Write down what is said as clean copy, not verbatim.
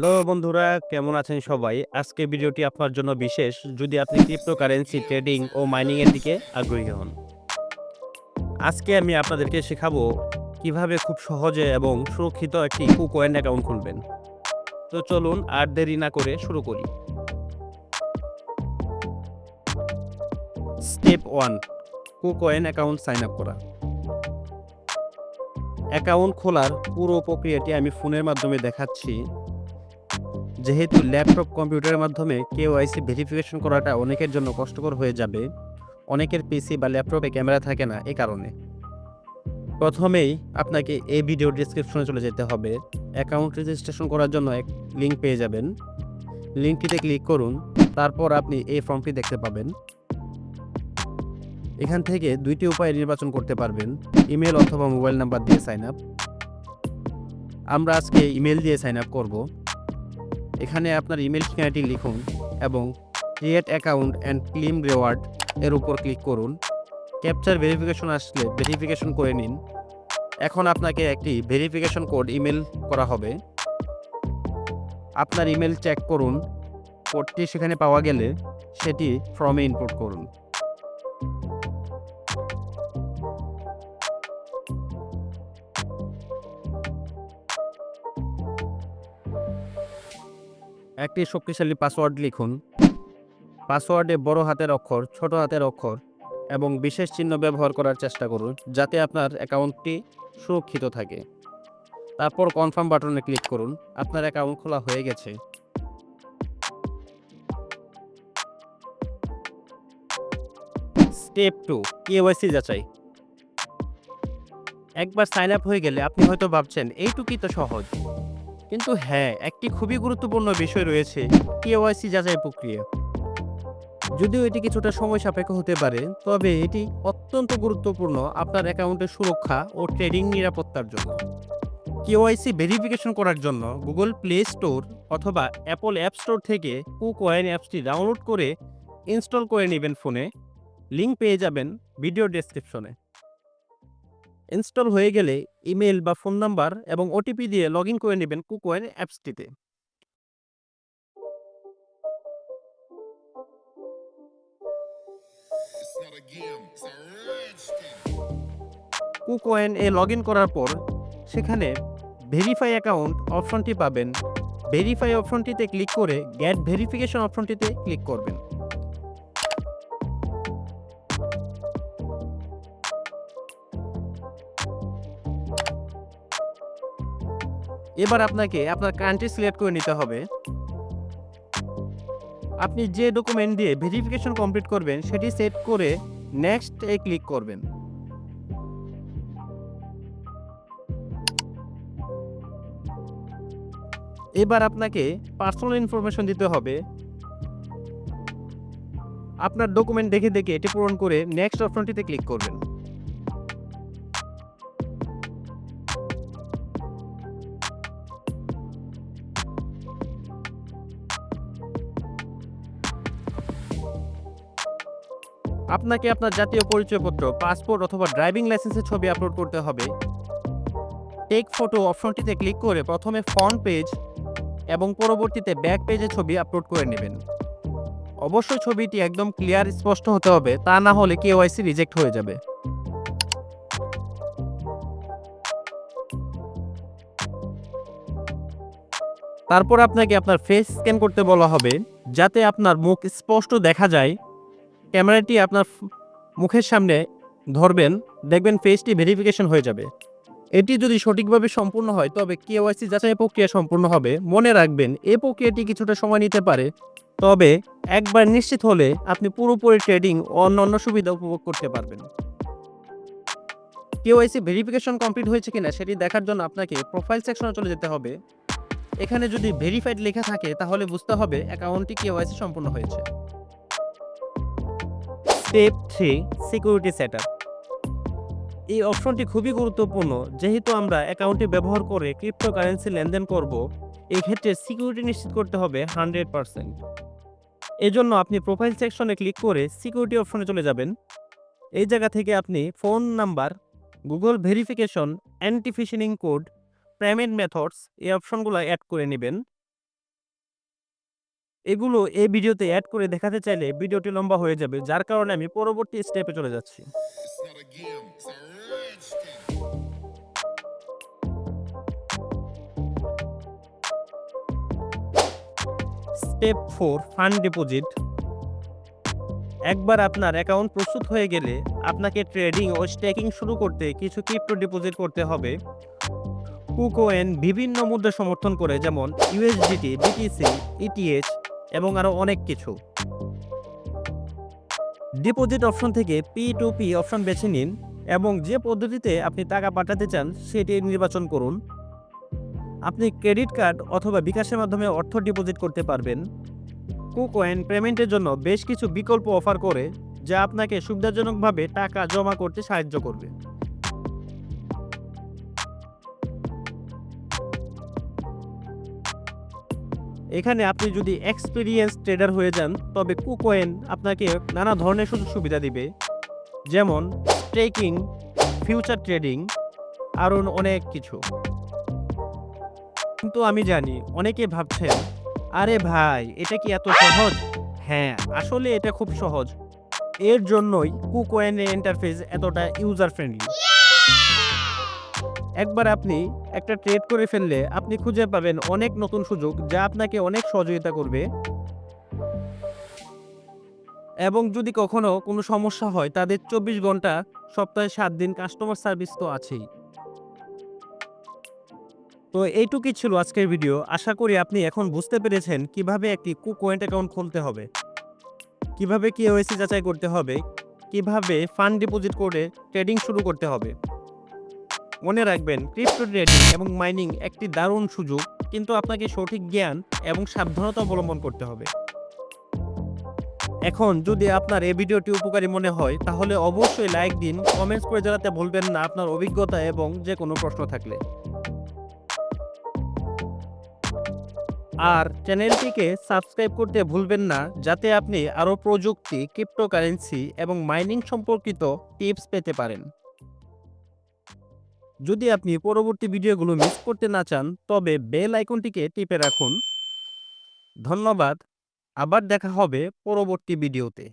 Hello বন্ধুরা, কেমন আছেন সবাই? আজকে ভিডিওটি আপনার জন্য বিশেষ যদি আপনি ক্রিপ্টোকারেন্সি ট্রেডিং ও মাইনিং এর দিকে আগ্রহী হন। আজকে আমি আপনাদেরকে শেখাবো কিভাবে খুব সহজে এবং সুরক্ষিত একটি কুকয়েন অ্যাকাউন্ট খুলবেন। তো চলুন আর দেরি না করে শুরু করি। Step 1, KuCoin account sign up করা। অ্যাকাউন্ট খোলার পুরো প্রক্রিয়াটি আমি ফোনের মাধ্যমে দেখাচ্ছি। যেহেতু ল্যাপটপ কম্পিউটারের মাধ্যমে কেওয়াইসি ভেরিফিকেশন করাটা অনেকের জন্য কষ্টকর হয়ে যাবে, অনেকের পিসি বা ল্যাপটপে ক্যামেরা থাকে না, এ কারণে প্রথমেই আপনাকে এই ভিডিও ডেসক্রিপশনে চলে যেতে হবে। অ্যাকাউন্ট রেজিস্ট্রেশন করার জন্য এক লিঙ্ক পেয়ে যাবেন। লিঙ্কটিতে ক্লিক করুন। তারপর আপনি এই ফর্মটি দেখতে পাবেন। এখান থেকে দুইটি উপায় নির্বাচন করতে পারবেন, ইমেল অথবা মোবাইল নাম্বার দিয়ে সাইন আপ। আমরা আজকে ইমেল দিয়ে সাইন আপ করব। এখানে আপনার ইমেল ঠিকানাটি লিখুন এবং create account and claim reward এর উপর ক্লিক করুন। ক্যাপচার ভেরিফিকেশন আসলে ভেরিফিকেশন করে নিন। এখন আপনাকে একটি ভেরিফিকেশন কোড ইমেল করা হবে। আপনার ইমেল চেক করুন। কোডটি সেখানে পাওয়া গেলে সেটি ফর্মে ইনপুট করুন। একটি শক্তিশালী পাসওয়ার্ড লিখুন। পাসওয়ার্ডে বড় হাতের অক্ষর, ছোট হাতের অক্ষর এবং বিশেষ চিহ্ন ব্যবহার করার চেষ্টা করুন যাতে আপনার অ্যাকাউন্টটি সুরক্ষিত থাকে। তারপর কনফার্ম বাটনে ক্লিক করুন। আপনার অ্যাকাউন্ট খোলা হয়ে গেছে। স্টেপ 2, কেওয়াইসি যাচাই। একবার সাইন আপ হয়ে গেলে আপনি হয়তো ভাবছেন এইটুকুই তো সহজ, কিন্তু হ্যাঁ, একটি খুবই গুরুত্বপূর্ণ বিষয় রয়েছে, কেওয়াইসি যাচাই প্রক্রিয়া। যদিও এটি কিছুটা সময় সাপেক্ষ হতে পারে, তবে এটি অত্যন্ত গুরুত্বপূর্ণ আপনার অ্যাকাউন্টের সুরক্ষা ও ট্রেডিং নিরাপত্তার জন্য। কেওয়াইসি ভেরিফিকেশন করার জন্য গুগল প্লে স্টোর অথবা অ্যাপল অ্যাপ স্টোর থেকে কুকয়েন অ্যাপসটি ডাউনলোড করে ইনস্টল করে নেবেন ফোনে। লিঙ্ক পেয়ে যাবেন ভিডিও ডেসক্রিপশনে। ইনস্টল হয়ে গেলে ইমেল বা ফোন নাম্বার এবং ওটিপি দিয়ে লগ ইন করে নেবেন কুকয়েন অ্যাপসটিতে। কুকয়েন এ লগ ইন করার পর সেখানে ভেরিফাই অ্যাকাউন্ট অপশনটি পাবেন। ভেরিফাই অপশনটিতে ক্লিক করে গেট ভেরিফিকেশন অপশনটিতে ক্লিক করবেন। এবার আপনাকে আপনার কান্ট্রি সিলেক্ট করে নিতে হবে। আপনি যে ডকুমেন্ট দিয়ে ভেরিফিকেশন কমপ্লিট করবেন সেটি সেট করে নেক্সট এ ক্লিক করবেন। এবার আপনাকে পার্সোনাল ইনফরমেশন দিতে হবে। আপনার ডকুমেন্ট দেখে দেখে এটি পূরণ করে নেক্সট অপশনটিতে ক্লিক করবেন। আপনাকে আপনার জাতীয় পরিচয়পত্র, পাসপোর্ট অথবা ড্রাইভিং লাইসেন্সের ছবি আপলোড করতে হবে। টেক ফটো অপশনটিতে ক্লিক করে প্রথমে ফ্রন্ট পেজ এবং পরবর্তীতে ব্যাক পেজের ছবি আপলোড করে নেবেন। অবশ্যই ছবিটি একদম ক্লিয়ার স্পষ্ট হতে হবে, তা না হলে কেওয়াইসি রিজেক্ট হয়ে যাবে। তারপর আপনাকে আপনার ফেস স্ক্যান করতে বলা হবে যাতে আপনার মুখ স্পষ্ট দেখা যায়। ক্যামেরাটি আপনার মুখের সামনে ধরবেন, দেখবেন ফেসটি ভেরিফিকেশন হয়ে যাবে। এটি যদি সঠিকভাবে সম্পূর্ণ হয় তবে কেওয়াইসি যাচাই প্রক্রিয়া সম্পূর্ণ হবে। মনে রাখবেন এই প্রক্রিয়াটি কিছুটা সময় নিতে পারে, তবে একবার নিশ্চিত হলে আপনি পুরোপুরি ট্রেডিং ও অন্যান্য সুবিধা উপভোগ করতে পারবেন। কেওয়াইসি ভেরিফিকেশন কমপ্লিট হয়েছে কিনা সেটি দেখার জন্য আপনাকে প্রোফাইল সেকশনে চলে যেতে হবে। এখানে যদি ভেরিফাইড লেখা থাকে তাহলে বুঝতে হবে অ্যাকাউন্টটি কেওয়াইসি সম্পূর্ণ হয়েছে। Step 3, security setup. এই অপশনটি খুবই গুরুত্বপূর্ণ, যেহেতু আমরা অ্যাকাউন্টটি ব্যবহার করে ক্রিপ্টোকারেন্সি লেনদেন করব। এই ক্ষেত্রে সিকিউরিটি নিশ্চিত করতে হবে 100%। এজন্য আপনি প্রোফাইল সেকশনে ক্লিক করে সিকিউরিটি অপশনে চলে যাবেন। এই জায়গা থেকে আপনি phone number, Google verification, anti phishing code, payment methods এই অপশনগুলো অ্যাড করে নেবেন। এগুলো এই ভিডিওতে অ্যাড করে দেখাতে চাইলে ভিডিওটি লম্বা হয়ে যাবে, যার কারণে আমি পরবর্তী স্টেপে চলে যাচ্ছি। It's not a game, it's a rich thing. Step 4, fund deposit. একবার আপনার অ্যাকাউন্ট প্রস্তুত হয়ে গেলে আপনাকে ট্রেডিং ও স্টেকিং শুরু করতে কিছু ক্রিপ্টো ডিপোজিট করতে হবে। কুকোয়েন বিভিন্ন মুদ্রা সমর্থন করে, যেমন ইউএসডিটি, বিটিসি, ইটিএইচ এবং আরও অনেক কিছু। ডিপোজিট অপশন থেকে P2P অপশন বেছে নিন এবং যে পদ্ধতিতে আপনি টাকা পাঠাতে চান সেটি নির্বাচন করুন। আপনি ক্রেডিট কার্ড অথবা বিকাশের মাধ্যমে অর্থ ডিপোজিট করতে পারবেন। কুকয়েন পেমেন্টের জন্য বেশ কিছু বিকল্প অফার করে, যা আপনাকে সুবিধাজনকভাবে টাকা জমা করতে সাহায্য করবে। এখানে আপনি যদি এক্সপিরিয়েন্স ট্রেডার হয়ে যান, তবে কুকয়েন আপনাকে নানা ধরনের সুযোগ সুবিধা দিবে, যেমন স্টেকিং, ফিউচার ট্রেডিং, আরও অনেক কিছু। কিন্তু আমি জানি অনেকে ভাবছেন, আরে ভাই এটা কি এত সহজ? হ্যাঁ, আসলে এটা খুব সহজ। এর জন্যই কুকয়েনের ইন্টারফেস এতটা ইউজার ফ্রেন্ডলি। একবার আপনি একটা ট্রেড করে ফেললে আপনি খুঁজে পাবেন অনেক নতুন সুযোগ, যা আপনাকে অনেক সহযোগিতা করবে। এবং যদি কখনো কোনো সমস্যা হয়, তাদের 24 ঘন্টা সপ্তাহে 7 দিন কাস্টমার সার্ভিস তো আছেই। তো এইটুকুই ছিল আজকের ভিডিও। আশা করি আপনি এখন বুঝতে পেরেছেন কিভাবে একটি কুকয়েন অ্যাকাউন্ট খুলতে হবে, কিভাবে কেওয়াইসি যাচাই করতে হবে, কিভাবে ফান্ড ডিপোজিট করে ট্রেডিং শুরু করতে হবে। মনে রাখবেন, ক্রিপ্টো ট্রেডিং এবং মাইনিং একটি দারুণ সুযোগ, কিন্তু আপনাকে সঠিক জ্ঞান এবং সাবধানতা অবলম্বন করতে হবে। এখন যদি আপনার এই ভিডিওটি উপকারী মনে হয়, তাহলে অবশ্যই লাইক দিন, কমেন্টস করে জানাতে ভুলবেন না আপনার অভিজ্ঞতা এবং যে কোনো প্রশ্ন থাকলে। আর চ্যানেলটিকে সাবস্ক্রাইব করতে ভুলবেন না, যাতে আপনি আরও প্রযুক্তি, ক্রিপ্টোকারেন্সি এবং মাইনিং সম্পর্কিত টিপস পেতে পারেন। যদি আপনি পরবর্তী ভিডিওগুলো মিস করতে না চান, তবে বেল আইকনটিকে টিপে রাখুন। ধন্যবাদ। আবার দেখা হবে পরবর্তী ভিডিওতে।